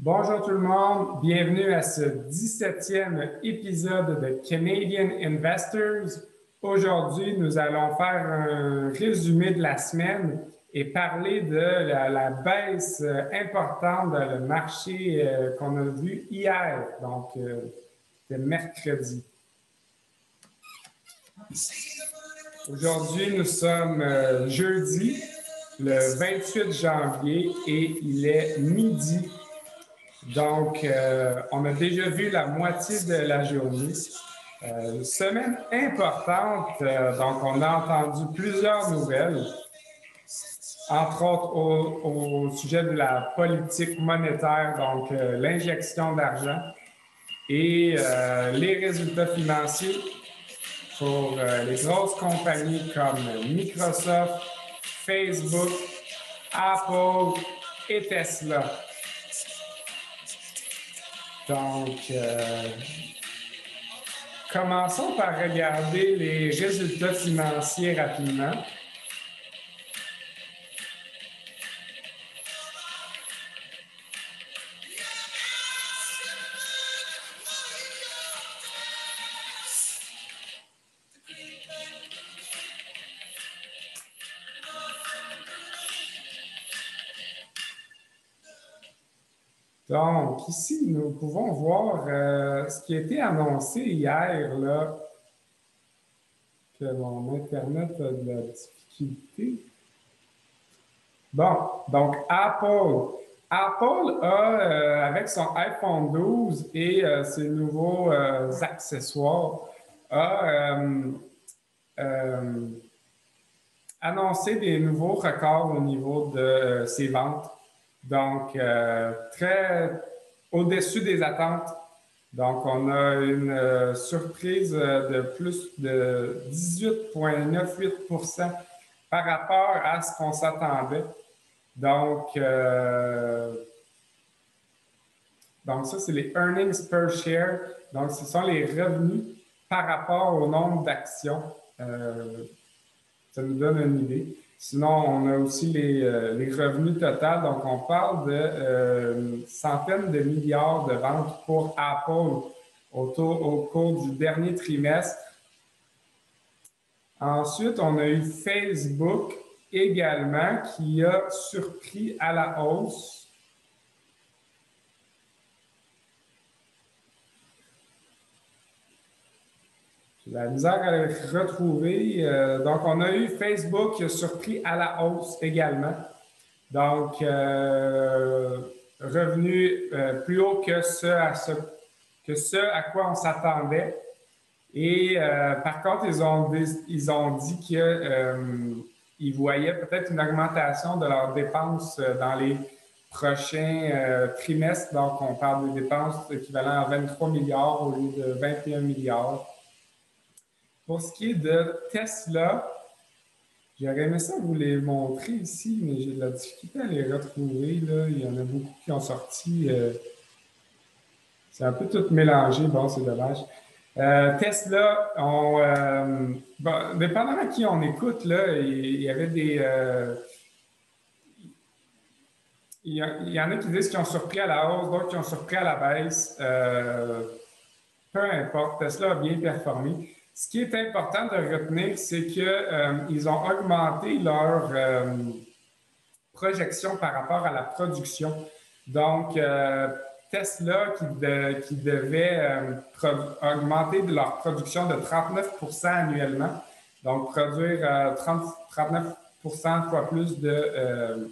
Bonjour tout le monde, bienvenue à ce 17e épisode de Canadian Investors. Aujourd'hui, nous allons faire un résumé de la semaine et parler de la baisse importante dans le marché qu'on a vu hier, donc le mercredi. Aujourd'hui, nous sommes jeudi, le 28 janvier et il est midi. Donc, on a déjà vu la moitié de la journée. Semaine importante, donc on a entendu plusieurs nouvelles, entre autres au sujet de la politique monétaire, donc l'injection d'argent et les résultats financiers pour les grosses compagnies comme Microsoft, Facebook, Apple et Tesla. Donc, commençons par regarder les résultats financiers rapidement. Donc, ici, nous pouvons voir ce qui a été annoncé hier, là, que mon Internet a de la difficulté. Bon, donc Apple. Apple a, avec son iPhone 12 et ses nouveaux accessoires, a annoncé des nouveaux records au niveau de ses ventes. Donc, très au-dessus des attentes. Donc, on a une surprise de plus de 18,98% par rapport à ce qu'on s'attendait. Donc, ça, c'est les earnings per share. Donc, ce sont les revenus par rapport au nombre d'actions. Ça nous donne une idée. Sinon, on a aussi les revenus totaux. Donc, on parle de centaines de milliards de ventes pour Apple au cours du dernier trimestre. Ensuite, on a eu Facebook également qui a surpris à la hausse. La misère à le retrouver. Donc, on a eu Facebook qui a surpris à la hausse également. Donc, revenu plus haut que ce à quoi on s'attendait. Et par contre, ils ont dit qu'ils voyaient peut-être une augmentation de leurs dépenses dans les prochains trimestres. Donc, on parle de dépenses équivalentes à 23 milliards au lieu de 21 milliards. Pour ce qui est de Tesla, j'aurais aimé ça vous les montrer ici, mais j'ai de la difficulté à les retrouver. Là. Il y en a beaucoup qui ont sorti. C'est un peu tout mélangé. Bon, c'est dommage. Tesla, dépendamment de qui on écoute, là, il y avait des... il y en a qui disent qu'ils ont surpris à la hausse, d'autres qui ont surpris à la baisse. Peu importe, Tesla a bien performé. Ce qui est important de retenir, c'est qu'ils ont augmenté leur projection par rapport à la production. Donc, Tesla qui devait augmenter de leur production de 39% annuellement, donc produire 39% fois plus de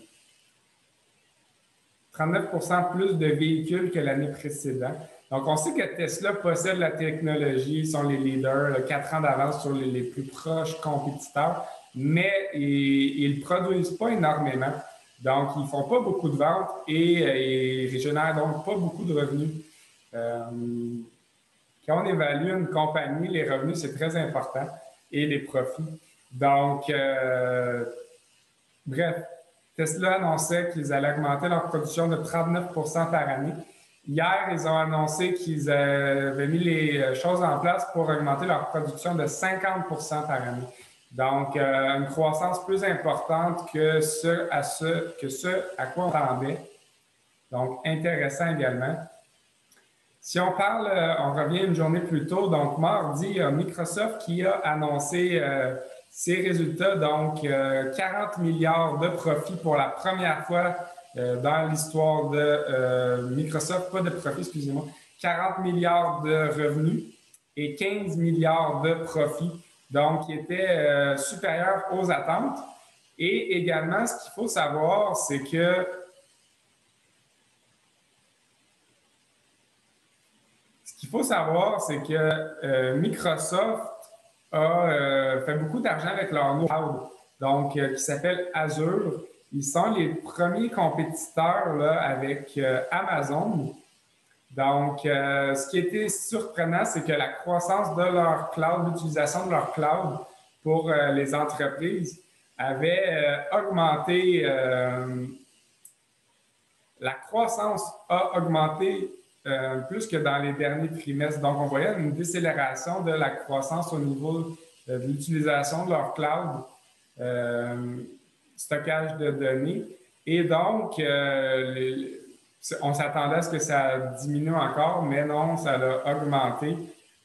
39% plus de véhicules que l'année précédente. Donc, on sait que Tesla possède la technologie, ils sont les leaders, 4 ans d'avance sur les plus proches compétiteurs, mais ils ne produisent pas énormément. Donc, ils ne font pas beaucoup de ventes et ils ne génèrent donc pas beaucoup de revenus. Quand on évalue une compagnie, les revenus, c'est très important et les profits. Donc, bref, Tesla annonçait qu'ils allaient augmenter leur production de 39% par année. Hier, ils ont annoncé qu'ils avaient mis les choses en place pour augmenter leur production de 50% par année. Donc, une croissance plus importante que ce à quoi on attendait. Donc, intéressant également. Si on parle, on revient une journée plus tôt, donc mardi, il y a Microsoft qui a annoncé ses résultats, donc 40 milliards de profits pour la première fois dans l'histoire de Microsoft, pas de profits, excusez-moi, 40 milliards de revenus et 15 milliards de profits, donc qui étaient supérieurs aux attentes. Et également, ce qu'il faut savoir, c'est que Microsoft a fait beaucoup d'argent avec leur cloud, donc qui s'appelle Azure. Ils sont les premiers compétiteurs là, avec Amazon. Donc, ce qui était surprenant, c'est que la croissance de leur cloud, l'utilisation de leur cloud pour les entreprises avait augmenté. La croissance a augmenté plus que dans les derniers trimestres. Donc, on voyait une décélération de la croissance au niveau de l'utilisation de leur cloud, stockage de données. Et donc, on s'attendait à ce que ça diminue encore, mais non, ça a augmenté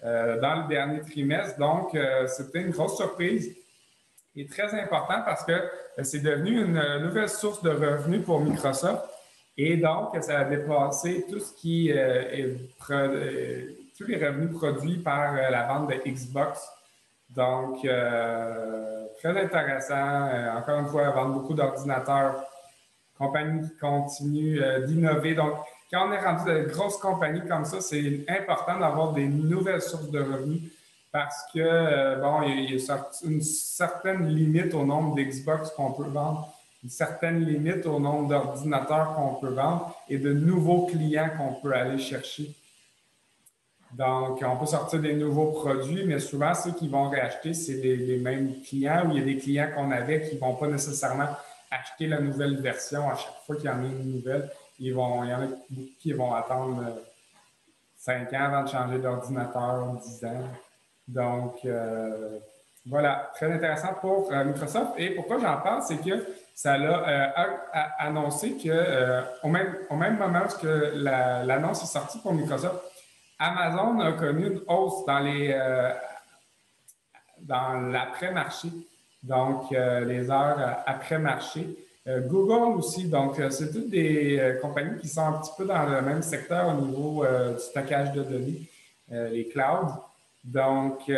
dans le dernier trimestre. Donc, c'était une grosse surprise et très important parce que c'est devenu une nouvelle source de revenus pour Microsoft. Et donc, ça a dépassé tout ce qui est tous les revenus produits par la vente de Xbox. Donc, très intéressant. Encore une fois, vendre beaucoup d'ordinateurs. Compagnie qui continue d'innover. Donc, quand on est rendu de grosses compagnies comme ça, c'est important d'avoir des nouvelles sources de revenus parce que, bon, il y a une certaine limite au nombre d'Xbox qu'on peut vendre, une certaine limite au nombre d'ordinateurs qu'on peut vendre et de nouveaux clients qu'on peut aller chercher. Donc, on peut sortir des nouveaux produits, mais souvent, ceux qui vont réacheter, c'est les mêmes clients ou il y a des clients qu'on avait qui ne vont pas nécessairement acheter la nouvelle version à chaque fois qu'il y en a une nouvelle. Il y en a beaucoup qui vont attendre 5 ans avant de changer d'ordinateur, 10 ans. Donc, voilà, très intéressant pour Microsoft. Et pourquoi j'en parle, c'est que ça a annoncé que au même moment où l'annonce est sortie pour Microsoft, Amazon a connu une hausse dans l'après-marché, donc les heures après-marché. Google aussi, donc c'est toutes des compagnies qui sont un petit peu dans le même secteur au niveau du stockage de données, les clouds. Donc,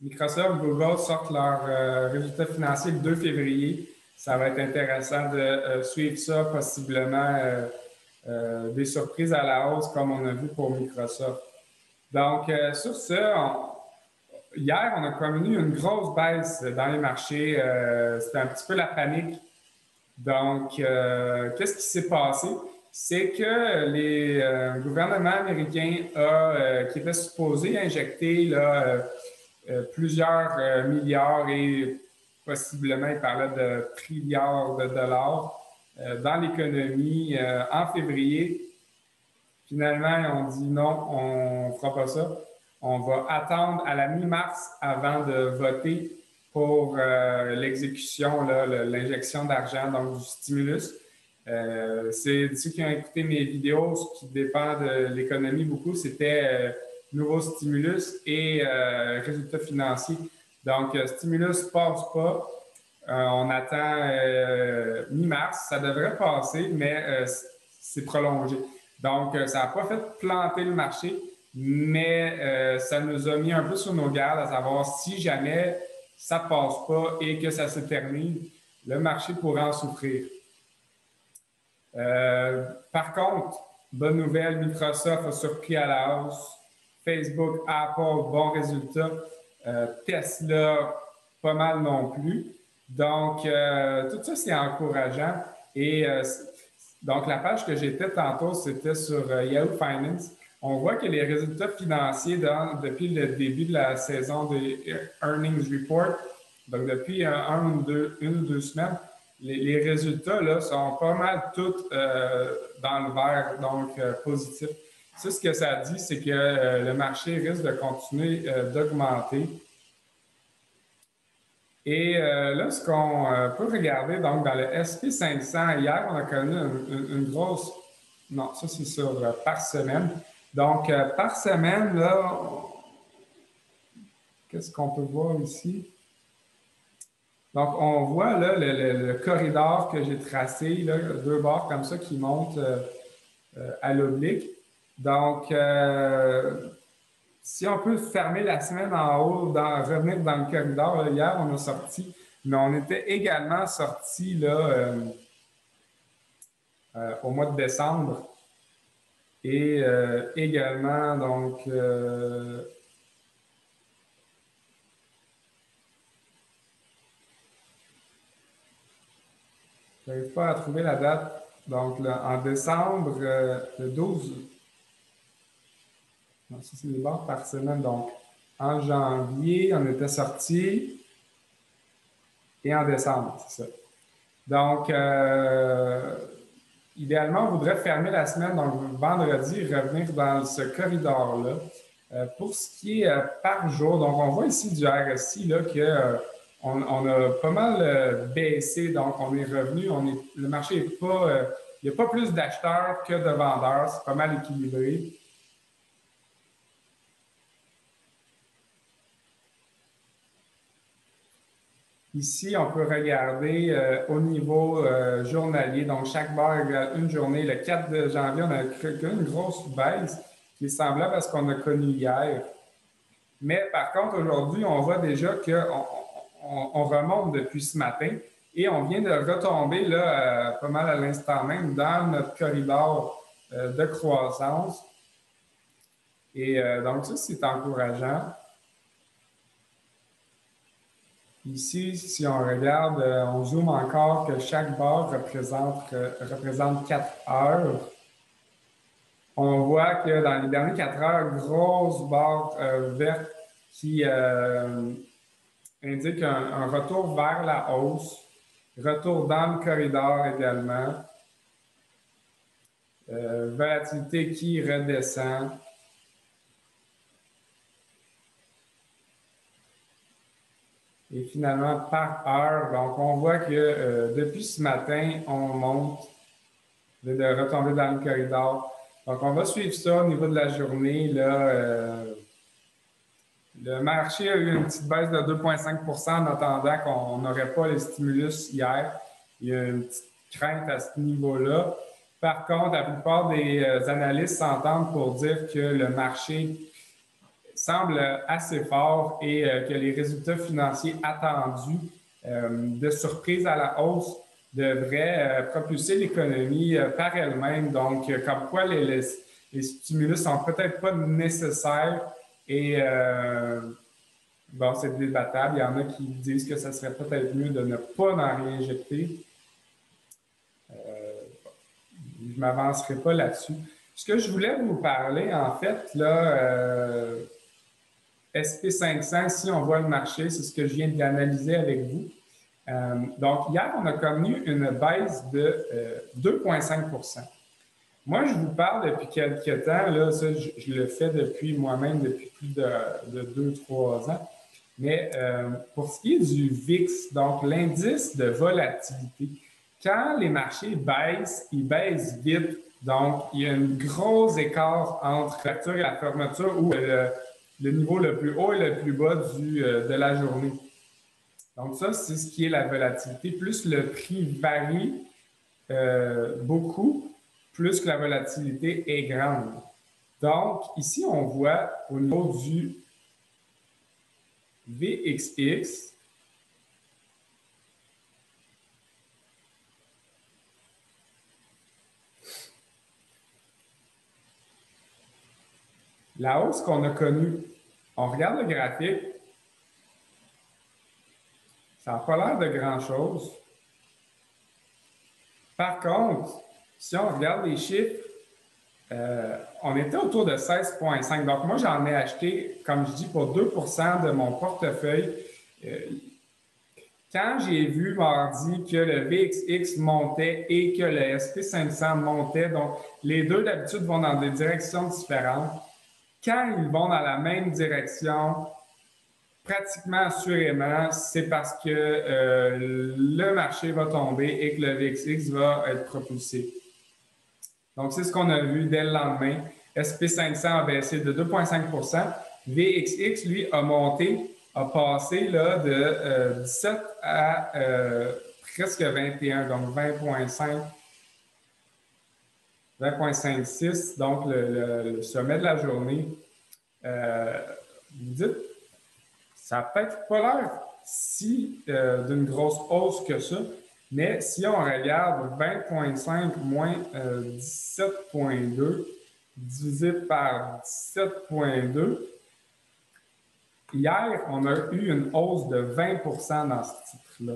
Microsoft, Google sortent leurs résultats financiers le 2 février. Ça va être intéressant de suivre ça, possiblement des surprises à la hausse comme on a vu pour Microsoft. Donc, sur ce, hier, on a connu une grosse baisse dans les marchés. C'était un petit peu la panique. Donc, qu'est-ce qui s'est passé? C'est que les gouvernements américains qui étaient supposés injecter là, plusieurs milliards et possiblement, ils parlaient de trilliards de dollars dans l'économie en février. Finalement, on dit non, on ne fera pas ça. On va attendre à la mi-mars avant de voter pour l'exécution, l'injection d'argent, donc du stimulus. C'est ceux qui ont écouté mes vidéos, ce qui dépend de l'économie beaucoup, c'était nouveau stimulus et résultats financiers. Donc, stimulus ne passe pas. On attend mi-mars. Ça devrait passer, mais c'est prolongé. Donc, ça n'a pas fait planter le marché, mais ça nous a mis un peu sur nos gardes à savoir si jamais ça ne passe pas et que ça se termine, le marché pourrait en souffrir. Par contre, bonne nouvelle, Microsoft a surpris à la hausse. Facebook, Apple, bons résultats. Tesla, pas mal non plus. Donc, tout ça, c'est encourageant. Et donc, la page que j'étais tantôt, c'était sur Yahoo Finance. On voit que les résultats financiers depuis le début de la saison des Earnings Report, donc depuis une ou deux semaines, les résultats là, sont pas mal tous dans le vert, donc positifs. Ça, ce que ça dit, c'est que le marché risque de continuer d'augmenter. Et là, ce qu'on peut regarder, donc dans le SP500, hier, on a connu une grosse... Non, ça c'est sur par semaine. Donc, par semaine, là, qu'est-ce qu'on peut voir ici? Donc, on voit là le corridor que j'ai tracé, là, deux barres comme ça qui montent à l'oblique. Donc, si on peut fermer la semaine en haut, revenir dans le corridor, là, hier, on a sorti, mais on était également sorti là, au mois de décembre. Et également, donc, je n'arrive pas à trouver la date. Donc, là, en décembre, le 12, non, ça c'est les barres par semaine. Donc, en janvier, on était sorti et en décembre, c'est ça. Donc, idéalement, on voudrait fermer la semaine, donc vendredi, revenir dans ce corridor-là. Pour ce qui est par jour, donc on voit ici du RSI là, que on a pas mal baissé, donc on est revenu, le marché n'est pas, il n'y a pas plus d'acheteurs que de vendeurs, c'est pas mal équilibré. Ici, on peut regarder au niveau journalier, donc chaque barre égale une journée. Le 4 de janvier, on a connu une grosse baisse qui est semblable à ce qu'on a connu hier. Mais par contre, aujourd'hui, on voit déjà qu'on remonte depuis ce matin et on vient de retomber là, pas mal à l'instant même dans notre corridor de croissance. Et donc, ça, c'est encourageant. Ici, si on regarde, on zoome encore que chaque barre représente 4 heures. On voit que dans les dernières 4 heures, grosse barre verte qui indique un retour vers la hausse, retour dans le corridor également, volatilité qui redescend. Et finalement, par heure, donc on voit que depuis ce matin, on monte de retomber dans le corridor. Donc, on va suivre ça au niveau de la journée. Là, le marché a eu une petite baisse de 2,5 en attendant qu'on n'aurait pas les stimulus hier. Il y a une petite crainte à ce niveau-là. Par contre, la plupart des analystes s'entendent pour dire que le marché semble assez fort et que les résultats financiers attendus de surprise à la hausse devraient propulser l'économie par elle-même. Donc, comme quoi les stimulus sont peut-être pas nécessaires et bon, c'est débattable. Il y en a qui disent que ça serait peut-être mieux de ne pas en réinjecter. Je ne m'avancerai pas là-dessus. Ce que je voulais vous parler, en fait, là, SP500, si on voit le marché, c'est ce que je viens d'analyser avec vous. Donc, hier, on a connu une baisse de 2,5 Moi, je vous parle depuis quelques temps, là, ça, je le fais depuis moi-même depuis plus de 2-3 ans. Mais pour ce qui est du VIX, donc l'indice de volatilité, quand les marchés baissent, ils baissent vite. Donc, il y a un gros écart entre l'ouverture et la fermeture ou le niveau le plus haut et le plus bas de la journée. Donc, ça, c'est ce qui est la volatilité. Plus le prix varie beaucoup, plus que la volatilité est grande. Donc, ici, on voit au niveau du VXX, la hausse qu'on a connue. On regarde le graphique, ça n'a pas l'air de grand-chose. Par contre, si on regarde les chiffres, on était autour de 16,5. Donc, moi, j'en ai acheté, comme je dis, pour 2 de mon portefeuille. Quand j'ai vu mardi que le VXX montait et que le SP500 montait, donc les deux d'habitude vont dans des directions différentes. Quand ils vont dans la même direction, pratiquement assurément, c'est parce que le marché va tomber et que le VXX va être propulsé. Donc, c'est ce qu'on a vu dès le lendemain. SP500 a baissé de 2,5 VXX, lui, a monté, a passé là, de 17 à presque 21, donc 20,56, donc le sommet de la journée. Vous dites, ça n'a peut-être pas l'air si d'une grosse hausse que ça, mais si on regarde 20,5 moins 17,2 divisé par 17,2, hier, on a eu une hausse de 20 dans ce titre-là.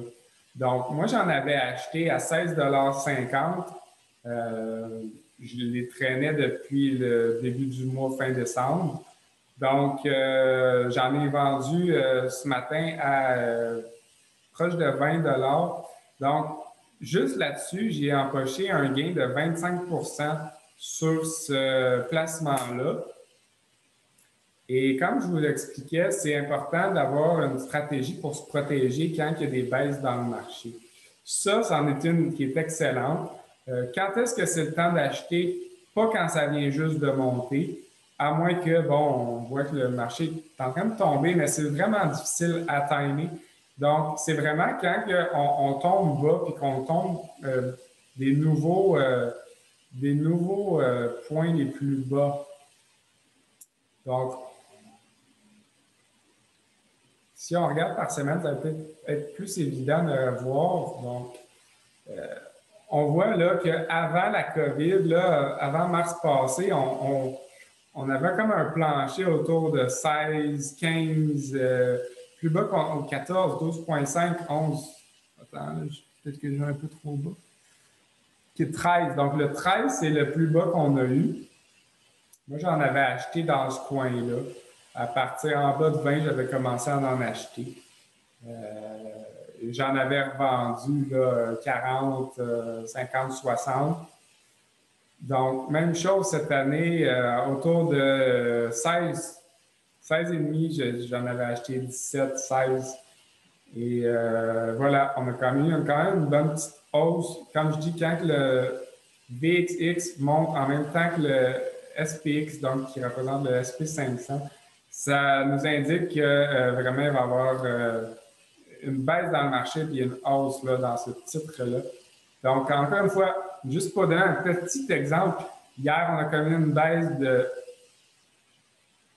Donc, moi, j'en avais acheté à 16,50 $. Je les traînais depuis le début du mois, fin décembre. Donc, j'en ai vendu ce matin à proche de 20 $. Donc, juste là-dessus, j'ai empoché un gain de 25 sur ce placement-là. Et comme je vous l'expliquais, c'est important d'avoir une stratégie pour se protéger quand il y a des baisses dans le marché. Ça, c'en est une qui est excellente. Quand est-ce que c'est le temps d'acheter? Pas quand ça vient juste de monter, à moins que, bon, on voit que le marché est en train de tomber, mais c'est vraiment difficile à timer. Donc, c'est vraiment quand on tombe bas puis qu'on tombe des nouveaux points les plus bas. Donc, si on regarde par semaine, ça va peut-être être plus évident de voir. Donc, on voit là qu'avant la COVID, là, avant mars passé, on avait comme un plancher autour de 16, 15, plus bas qu'au 14, 12,5, 11. Attends, peut-être que j'ai un peu trop bas. Qui est 13. Donc, le 13, c'est le plus bas qu'on a eu. Moi, j'en avais acheté dans ce coin-là. À partir en bas de 20, j'avais commencé à en acheter. J'en avais revendu là, 40, 50, 60. Donc, même chose cette année, autour de 16, 16,5, j'en avais acheté 17, 16. Et voilà, on a quand même une bonne petite hausse. Comme je dis, quand le VXX monte en même temps que le SPX, donc qui représente le SP500, ça nous indique que vraiment, il va y avoir une baisse dans le marché et une hausse là, dans ce titre-là. Donc, encore une fois, juste pour donner un petit exemple, hier, on a connu une baisse de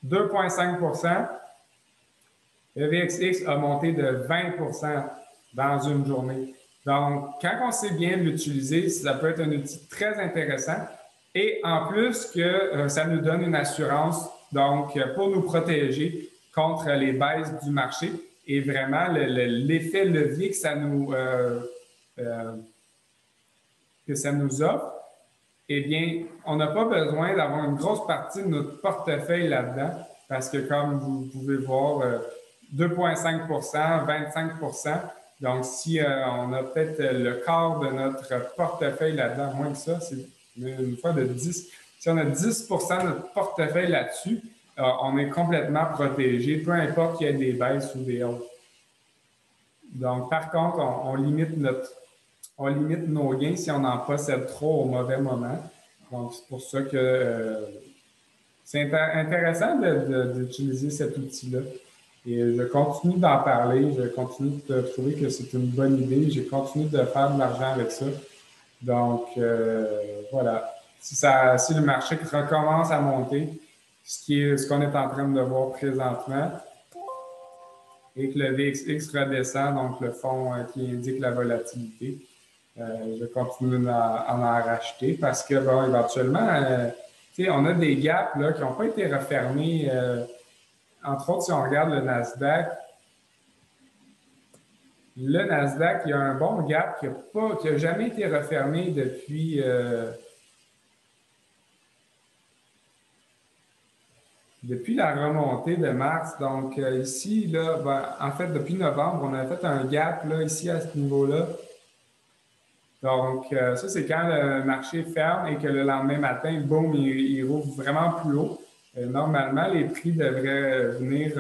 2,5 Le VXX a monté de 20 dans une journée. Donc, quand on sait bien l'utiliser, ça peut être un outil très intéressant. Et en plus que ça nous donne une assurance, donc pour nous protéger contre les baisses du marché et vraiment l'effet levier que ça nous offre, eh bien, on n'a pas besoin d'avoir une grosse partie de notre portefeuille là-dedans parce que comme vous pouvez voir, 2,5 25 Donc, si on a peut-être le quart de notre portefeuille là-dedans, moins que ça, c'est une fois de 10. Si on a 10 de notre portefeuille là-dessus, on est complètement protégé, peu importe qu'il y ait des baisses ou des hausses. Donc, par contre, on limite nos gains si on en possède trop au mauvais moment. Donc, c'est pour ça que c'est intéressant d'utiliser cet outil-là. Et je continue d'en parler, je continue de trouver que c'est une bonne idée, je continue de faire de l'argent avec ça. Donc, voilà. Si le marché recommence à monter, ce qu'on est en train de voir présentement, et que le VXX redescend, donc le fond qui indique la volatilité, je continue à en racheter parce que, bon, éventuellement, on a des gaps là, qui n'ont pas été refermés. Entre autres, si on regarde le Nasdaq, il y a un bon gap qui n'a jamais été refermé depuis la remontée de mars. Donc, ici, là, en fait, depuis novembre, on a fait un gap là, ici à ce niveau-là. Donc, ça, c'est quand le marché ferme et que le lendemain matin, boum, il rouvre vraiment plus haut. Normalement, les prix devraient venir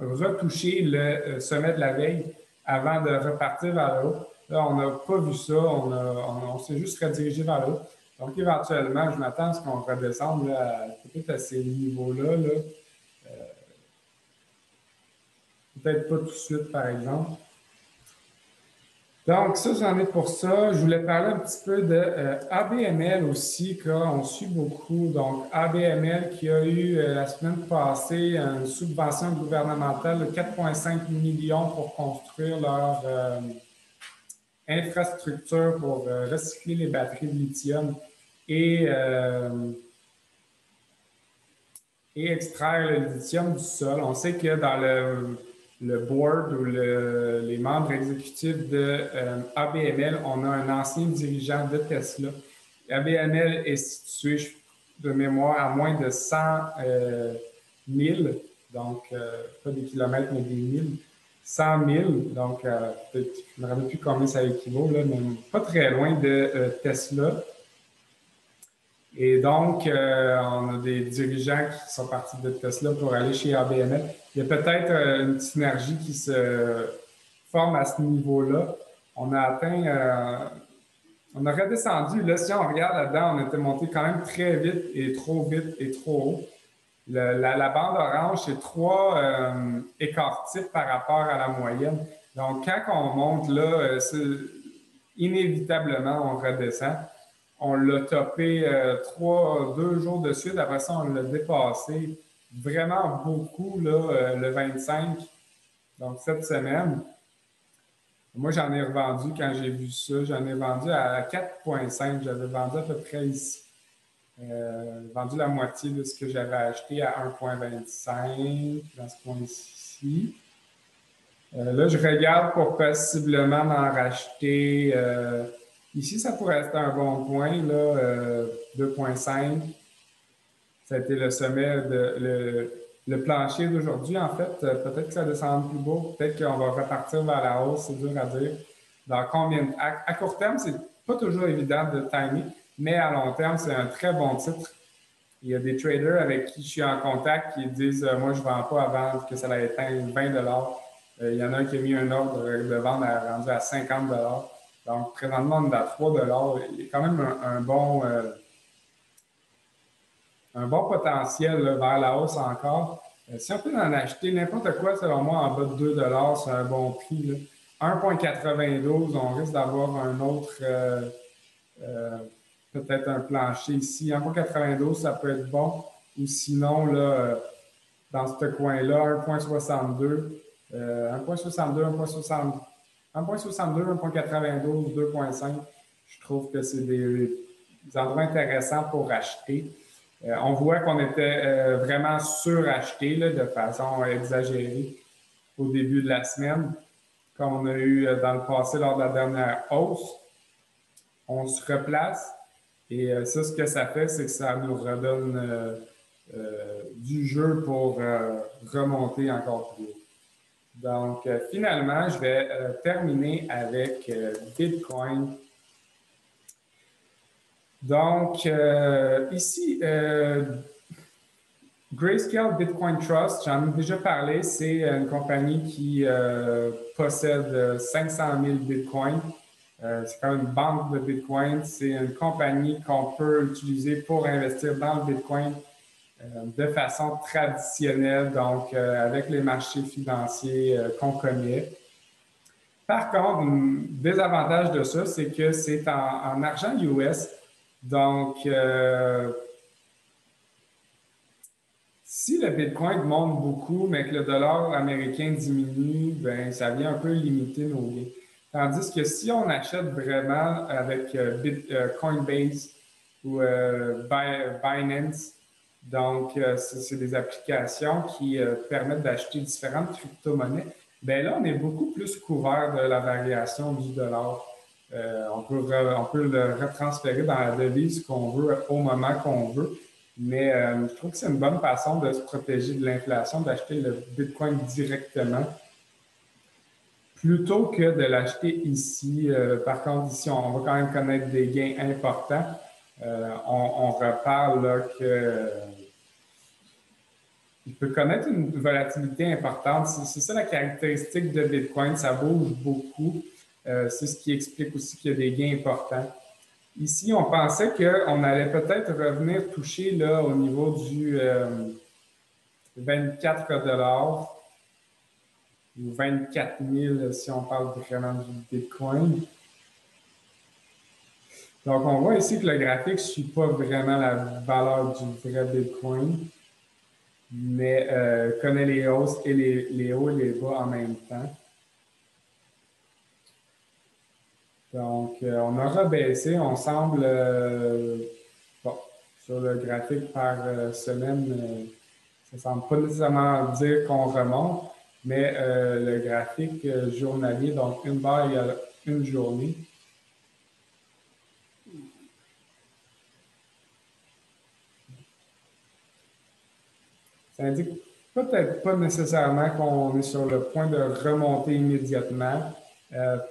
retoucher le sommet de la veille avant de repartir vers le haut. Là, on n'a pas vu ça, on s'est juste redirigé vers le haut. Donc, éventuellement, je m'attends à ce qu'on redescende peut-être à ces niveaux-là. Là. Peut-être pas tout de suite, par exemple. Donc, ça, j'en ai pour ça. Je voulais parler un petit peu de ABML aussi, qu'on suit beaucoup. Donc, ABML qui a eu la semaine passée une subvention gouvernementale de 4,5 millions pour construire leur infrastructure pour recycler les batteries de lithium et extraire le lithium du sol. On sait que dans le board ou les membres exécutifs de ABML, on a un ancien dirigeant de Tesla. ABML est situé de mémoire à moins de 100 000, donc pas des kilomètres, mais des milles. 100 000, donc je ne me rappelle plus combien ça équivaut, là, mais pas très loin de Tesla. Et donc, on a des dirigeants qui sont partis de Tesla pour aller chez ABML. Il y a peut-être une synergie qui se forme à ce niveau-là. On a atteint, on a redescendu. Là, si on regarde là-dedans, on était monté quand même très vite et trop haut. La bande orange, c'est 3 écarts types par rapport à la moyenne. Donc, quand on monte là, inévitablement, on redescend. On l'a topé 2 jours de suite. Après ça, on l'a dépassé vraiment beaucoup là, le 25, donc cette semaine. Moi, j'en ai revendu quand j'ai vu ça. J'en ai vendu à 4,5. J'avais vendu à peu près ici. Vendu la moitié de ce que j'avais acheté à 1,25 dans ce coin-ci. Là, je regarde pour possiblement en racheter. Ici, ça pourrait être un bon point, là, 2,5. Ça a été le sommet, le plancher d'aujourd'hui, en fait. Peut-être que ça descend plus beau, peut-être qu'on va repartir vers la hausse, c'est dur à dire. Dans combien à court terme, c'est pas toujours évident de timer, mais à long terme, c'est un très bon titre. Il y a des traders avec qui je suis en contact qui disent moi, je ne vends pas avant que ça ait atteint 20 Il y en a un qui a mis un ordre de vente rendu à 50 Donc, présentement, on est à 3 Il y a quand même un bon potentiel là, vers la hausse encore. Si on peut en acheter n'importe quoi, selon moi, en bas de 2 c'est un bon prix. 1,92, on risque d'avoir un autre, peut-être un plancher ici. 1,92, ça peut être bon. Ou sinon, là, dans ce coin-là, 1,62, 1,62, 1,62, 1,92, 2,5. Je trouve que c'est des endroits intéressants pour acheter. On voit qu'on était vraiment suracheté là, de façon exagérée au début de la semaine, comme on a eu dans le passé lors de la dernière hausse. On se replace et ça, ce que ça fait, c'est que ça nous redonne du jeu pour remonter encore plus haut. Donc, finalement, je vais terminer avec Bitcoin. Donc, ici, Grayscale Bitcoin Trust, j'en ai déjà parlé, c'est une compagnie qui possède 500 000 Bitcoins. C'est comme une banque de Bitcoin. C'est une compagnie qu'on peut utiliser pour investir dans le Bitcoin de façon traditionnelle, donc avec les marchés financiers qu'on connaît. Par contre, un désavantage de ça, c'est que c'est en argent US. Donc, si le Bitcoin monte beaucoup, mais que le dollar américain diminue, ben, ça vient un peu limiter nos gains. Tandis que si on achète vraiment avec Coinbase ou Binance, donc c'est des applications qui permettent d'acheter différentes crypto-monnaies, bien là, on est beaucoup plus couvert de la variation du dollar. On peut le retransférer dans la devise qu'on veut au moment qu'on veut. Mais je trouve que c'est une bonne façon de se protéger de l'inflation, d'acheter le Bitcoin directement, plutôt que de l'acheter ici. Par contre, ici, on va quand même connaître des gains importants. On reparle là, que il peut connaître une volatilité importante. C'est ça la caractéristique de Bitcoin, ça bouge beaucoup. C'est ce qui explique aussi qu'il y a des gains importants. Ici, on pensait qu'on allait peut-être revenir toucher là, au niveau du 24 ou 24 000 si on parle vraiment du Bitcoin. Donc, on voit ici que le graphique ne suit pas vraiment la valeur du vrai Bitcoin, mais connaît les hausses et les hauts et les bas en même temps. Donc, on a rebaissé, on semble, bon, sur le graphique par semaine, ça ne semble pas nécessairement dire qu'on remonte, mais le graphique journalier, donc une barre égale une journée, ça indique peut-être pas nécessairement qu'on est sur le point de remonter immédiatement.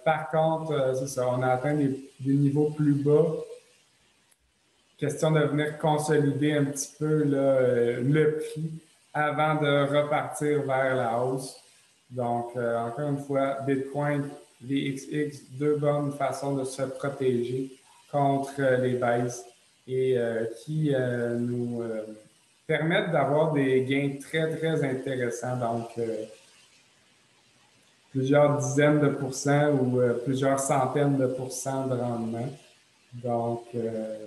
Par contre, c'est ça, on a atteint des niveaux plus bas. Question de venir consolider un petit peu là, le prix avant de repartir vers la hausse. Donc, encore une fois, Bitcoin, VXX, deux bonnes façons de se protéger contre les baisses et qui nous permettent d'avoir des gains très, très intéressants. Donc, plusieurs dizaines de pourcents ou plusieurs centaines de pourcents de rendement. Donc,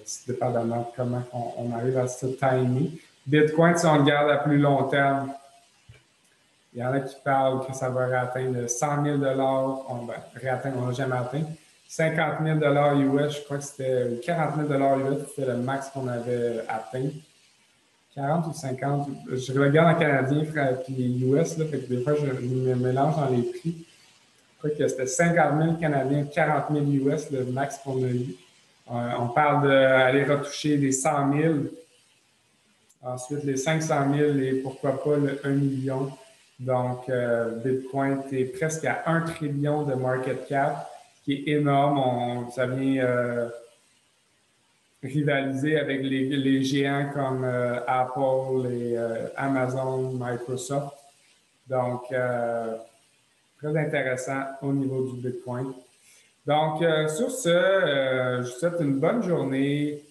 c'est dépendamment de comment on arrive à se timer. Bitcoin, si on le garde à plus long terme, il y en a qui parlent que ça va réatteindre 100 000 on n'a jamais atteint. 50 000 US, je crois que c'était 40 000 US, c'était le max qu'on avait atteint. 40 ou 50, je regarde en canadien puis les US, là, fait que des fois, je me mélange dans les prix. Je crois que c'était 50 000 canadiens, 40 000 US, le max qu'on a eu. On parle d'aller retoucher les 100 000, ensuite les 500 000 et pourquoi pas le 1 million. Donc, Bitcoin est presque à 1 trillion de market cap, ce qui est énorme. Ça vient rivaliser avec les géants comme Apple et Amazon, Microsoft. Donc, très intéressant au niveau du Bitcoin. Donc, sur ce, je vous souhaite une bonne journée.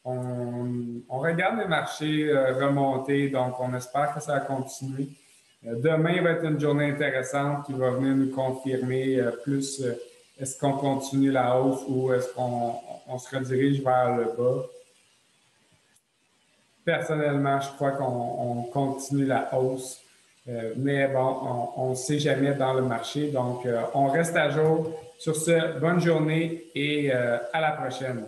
On regarde les marchés remonter, donc on espère que ça va continuer. Demain va être une journée intéressante qui va venir nous confirmer plus est-ce qu'on continue la hausse ou est-ce qu'on se redirige vers le bas. Personnellement, je crois qu'on continue la hausse. Mais bon, on ne sait jamais dans le marché. Donc, on reste à jour. Sur ce, bonne journée et à la prochaine.